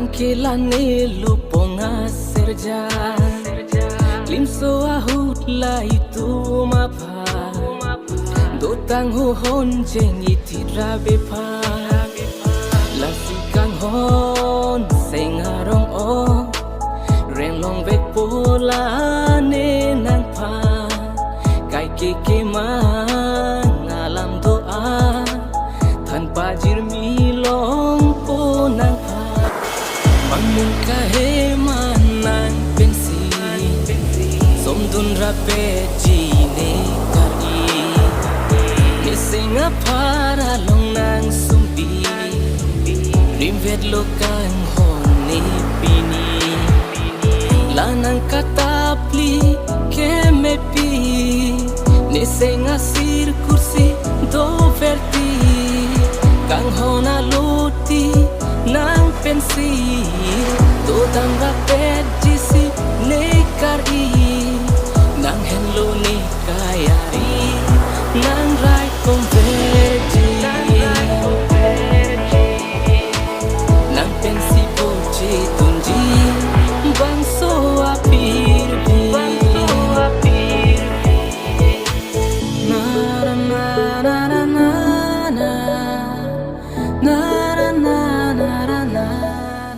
Langkilane luponga serja Limso ahut la itu mapa Dotang hohon jengi tira bepa Lasikang hon sengarong o Renglong vek pola ne nang pa Kai keke man alam doa Tanpa jirmilong po nang pa Bangun kahe manang pensi Somdun rape jine kari Mesenga para long nang sumpi Rimvet lokang hone pini Lanang katapli kemepi Nesenga sir kursi do verti Kang hona loti nang pensi Dodang rapet jisi ne kari Nang hello ne kayari